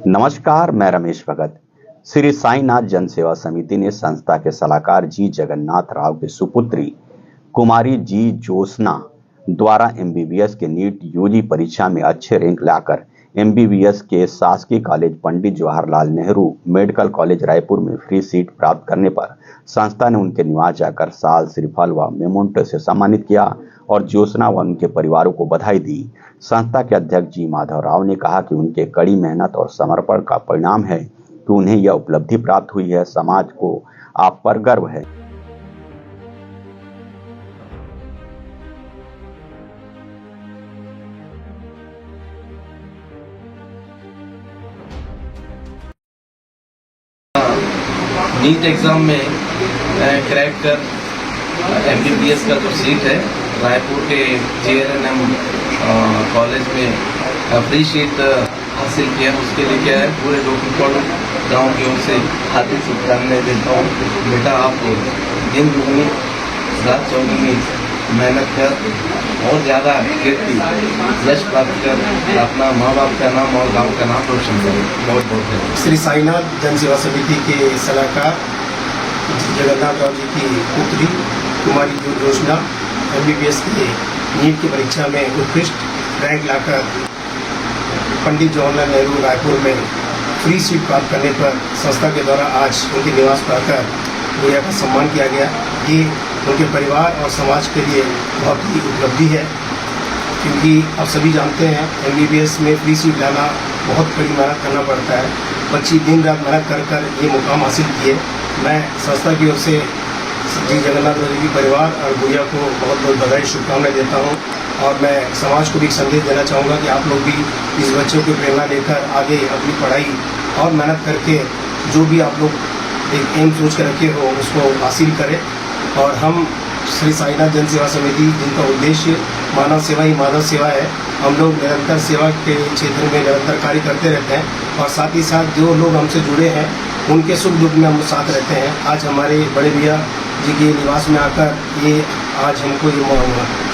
नमस्कार, मैं रमेश भगत। श्री साईनाथ जन सेवा समिति ने संस्था के सलाहकार जी जगन्नाथ राव की सुपुत्री कुमारी जी ज्योत्सना द्वारा एमबीबीएस के नीट यूजी परीक्षा में अच्छे रैंक लाकर एमबीबीएस के शासकीय college Pandit Jawaharlal Nehru medical college Raipur में फ्री सीट प्राप्त करने पर संस्था ने उनके निवास जाकर शाल, श्रीफल व मेमोंटो से सम्मानित किया और ज्योत्सना व उनके परिवारों को बधाई दी। संस्था के अध्यक्ष जी माधव राव ने कहा कि उनके कड़ी मेहनत और समर्पण का परिणाम है कि उन्हें यह उपलब्धि प्राप्त हुई है। समाज को आप पर गर्व है। नीट एग्ज़ाम में क्रैक कर एमबीबीएस का जो सीट है रायपुर के JNM कॉलेज में फ्री सीट हासिल किया। उसके लिए क्या है, पूरे लोकल गाँव की ओर से हार्दिक शुभकामनाएं देता हूँ। बेटा, आप दिन दुगनी रात चौगुनी मेहनत कर और ज़्यादा कीर्ति यश प्राप्त कर अपना माँ बाप का नाम और गाँव का नाम रोशन करें। बहुत बहुत धन्यवाद। श्री साईनाथ जन सेवा समिति के सलाहकार जगन्नाथ राव जी की पुत्री कुमारी जी ज्योत्सना एमबीबीएस के नीट की परीक्षा में उत्कृष्ट रैंक लाकर पंडित जवाहरलाल नेहरू रायपुर में फ्री सीट प्राप्त करने पर संस्था के द्वारा आज उनके निवास पर आकर गुड़िया का सम्मान किया गया। ये उनके परिवार और समाज के लिए बहुत ही उपलब्धि है, क्योंकि आप सभी जानते हैं एमबीबीएस में फ्री सीट लाना बहुत कड़ी मेहनत करना पड़ता है। बच्ची दिन रात मेहनत कर कर ये मुकाम हासिल किए। मैं संस्था की ओर से जी जगन्नाथ राव जी की परिवार और गुड़िया को बहुत बहुत बधाई शुभकामनाएं देता हूँ। और मैं समाज को भी संदेश देना चाहूँगा कि आप लोग भी इस बच्चों की प्रेरणा लेकर आगे अपनी पढ़ाई और मेहनत करके जो भी आप लोग एक एम सोच कर रखे हो उसको हासिल करें। और हम श्री साईनाथ जन सेवा समिति, जिनका उद्देश्य मानव सेवा ही माधव सेवा है, हम लोग निरंतर सेवा के क्षेत्र में निरंतर कार्य करते रहते हैं और साथ ही साथ जो लोग हमसे जुड़े हैं उनके सुख दुख में हम साथ रहते हैं। आज हमारे बड़े भैया जी के निवास में आकर ये आज हमको ये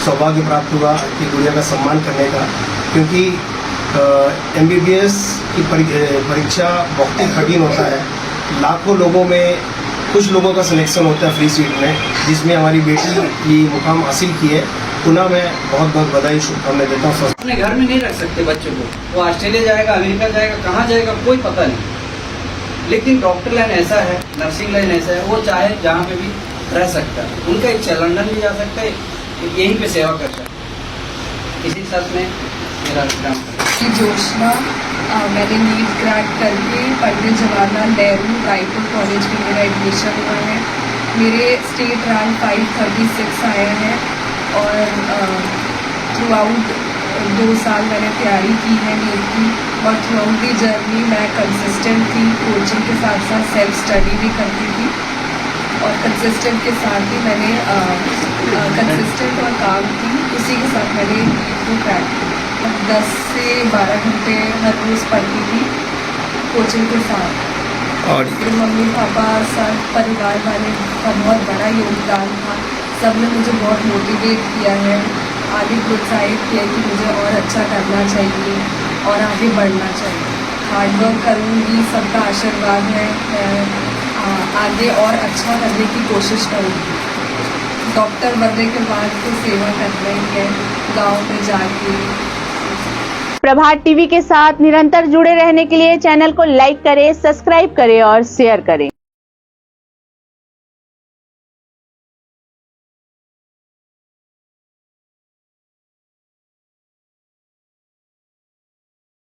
सौभाग्य प्राप्त हुआ कि गुड़िया का सम्मान करने का, क्योंकि एमबीबीएस की परीक्षा बहुत ही कठिन होता है। लाखों लोगों में कुछ लोगों का सिलेक्शन होता है फ्री सीट में, जिसमें हमारी बेटी ये मुकाम हासिल की है। पुनः मैं बहुत बहुत बधाई शुभकामनाएं देता हूँ। अपने घर में नहीं रख सकते बच्चों को, वो ऑस्ट्रेलिया जाएगा, अमेरिका जाएगा, कहाँ जाएगा कोई पता नहीं। लेकिन डॉक्टर लाइन ऐसा है, नर्सिंग लाइन ऐसा है, वो चाहे जहाँ पे भी रह सकता है। उनका इच्छा लंदन भी जा सकता है, यहीं पे सेवा कर सकता है। इसी साथ में मेरा काम ज्योत्सना, मैंने नीट क्रैक करके पंडित जवाहरलाल नेहरू रायपुर कॉलेज में मेरा एडमिशन हुआ है। मेरे स्टेट रैंक 536 आया है और थ्रू आउट 2 साल मैंने तैयारी की है नीट की। और थ्रू आउट दी जर्नी मैं कंसिस्टेंट थी, कोचिंग के साथ साथ सेल्फ स्टडी भी करती थी और कंसिस्टेंट के साथ ही मैंने कंसिस्टेंट और काम की, उसी के साथ मैंने वो क्रैक की। 10 से 12 घंटे हर रोज़ पढ़ती थी कोचिंग के साथ। और मम्मी पापा सब परिवार वाले का बहुत बड़ा योगदान था। सब ने मुझे बहुत मोटिवेट किया है, आगे प्रोत्साहित किया कि मुझे और अच्छा करना चाहिए और आगे बढ़ना चाहिए। हार्डवर्क करूँगी, सबका आशीर्वाद है, आगे और अच्छा करने की कोशिश करूँगी। डॉक्टर बनने के बाद तो सेवा करना ही है, गाँव में जाके। प्रभात टीवी के साथ निरंतर जुड़े रहने के लिए चैनल को लाइक करें, सब्सक्राइब करें और शेयर करें।